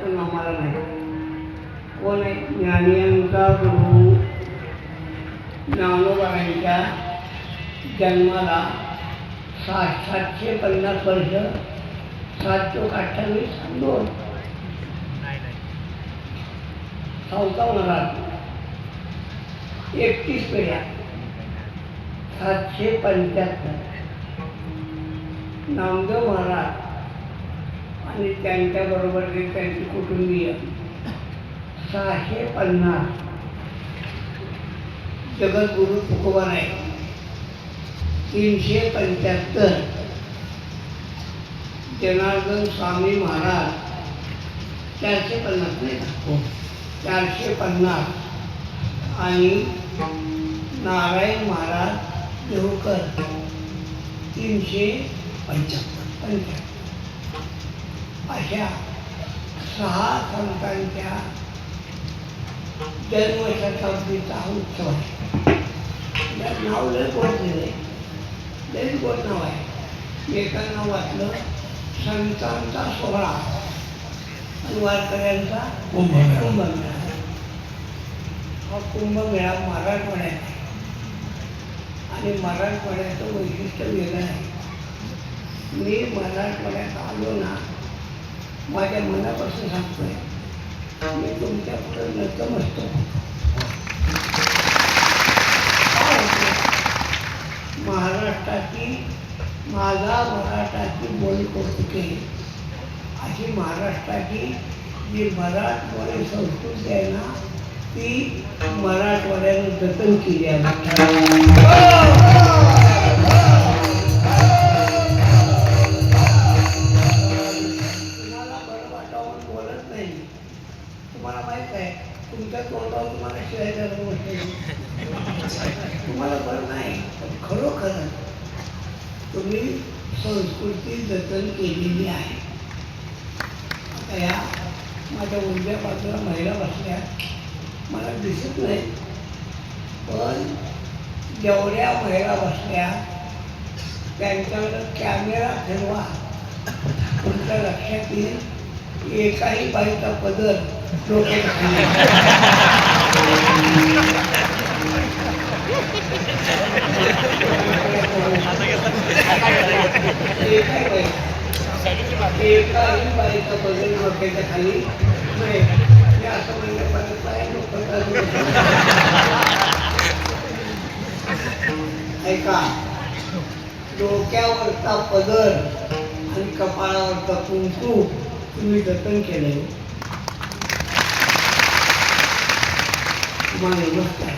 पण आम्हाला माहिती कोण आहे. ज्ञानियांचा गुरु ज्ञानोबांच्या जन्माला 750 वर्ष, 7 चोक 28 2 चौथा महाराज 31 पिढ्या 775. नामदेव महाराज आणि त्यांच्याबरोबरचे त्यांचे कुटुंबीय 650. जगद्गुरु तुकोबान आहे 375. जनार्दन स्वामी महाराज 450 नाही का, 450. आणि नारायण महाराज देवकर 375. अशा 6 संतांच्या जन्मशताब्दीचा उत्सव आहे. नाव लय गोड दिलंय, लयच गोड नाव आहे. एका नाव वाचलं संतांचा सोहळा आणि वारकऱ्यांचा कुंभमेळा. हा कुंभमेळा मराठवाड्यात आहे आणि मराठवाड्याचं वैशिष्ट्य वेगळं आहे. मी मराठवाड्यात आलो ना, माझ्या मनापासून सांगतोय, मी तुमच्या पुढे नतमस्तक होतो. महाराष्ट्राची माझा मराठाची बोली कौतुके अशी महाराष्ट्राची जी मराठवाडी संस्कृती आहे ना, ती मराठवाड्याने जतन केली आहे. तुम्हाला बरं वाटावं बोलत नाही. तुम्हाला माहीत आहे तुमच्या तोंडावर तुम्हाला शिवाय द्यायला गोष्ट तुम्हाला बरं नाही, पण खरोखर तुम्ही संस्कृती जतन केलेली आहे. आता या माझ्या उजव्या बाजूला महिला बसल्या, मला दिसत नाही, पण जेवढ्या महिला बसल्या त्यांच्याकडं कॅमेरा ठेवा, तुमच्या लक्षात येईल एकाही बाईचा पदर डोक्यात खाली. एकाही बाईचा पदर डोक्याच्या खाली नाही. असं म्हणण्यापर्यंत ऐका, डोक्यावरचा पदर आणि कपाळावरचा कुंकू तुम्ही जतन केलंय. तुम्हाला नमस्कार.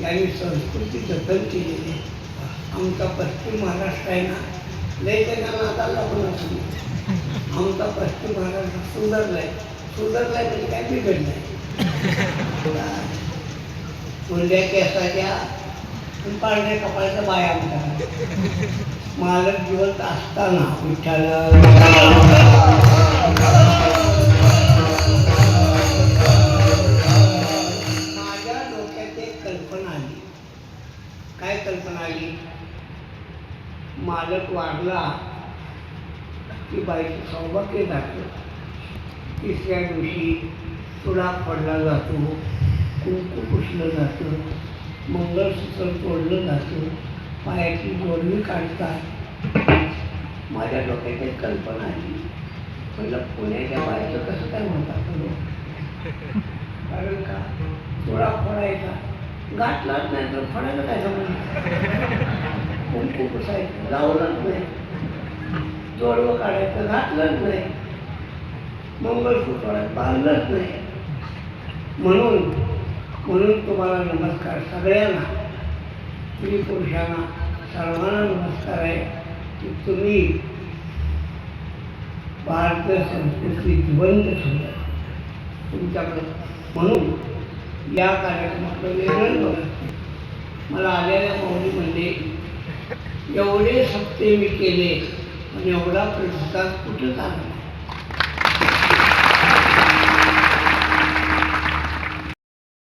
यांनी संस्कृती जतन केलेली. आमचा पश्चिम महाराष्ट्र आहे ना, लय त्यांना नाताला पण असं आमचा पश्चिम महाराष्ट्र सुधारलाय. सुधारलाय म्हणजे काय बिघडलंय. मुंड्या केसाच्या पांढऱ्या कपाळाच्या बाया आमच्या मालक जिवंत असताना विठ्ठल माझ्या डोक्यात एक कल्पना आली. काय कल्पना आली? मालक वाढला की बाईचं सौभाग्य जातं. तिसऱ्या दिवशी चुडा पडला जातो, कुंकू पुसलं जातं, मंगळसूत्र तोडलं जातं, पायाची जोडणी काढतात. माझ्या डोक्यात एक कल्पना आली. म्हणलं पुण्याच्या बायचं कसं काय म्हणतात लोक? कारण का चुडा फोडायचा, गाठलाच नाही तर फोडायला काय जमलं. कुंकू पुसायचं, लावलंच नाही, जोडवं काढायचं, घातलंच नाही, मंगळसूत्रात बांधलंच नाही. म्हणून तुम्हाला नमस्कार सगळ्यांना, स्त्री पुरुषांना सर्वांना नमस्कार आहे की तुम्ही भारतीय संस्कृती जिवंत ठेवलं तुमच्याकडं. म्हणून या कार्यक्रमाकडे वेगळं बघत मला आलेल्या माऊली म्हणजे एवढे सप्ते मी केले पण एवढा प्रतिसाद कुठं झाला.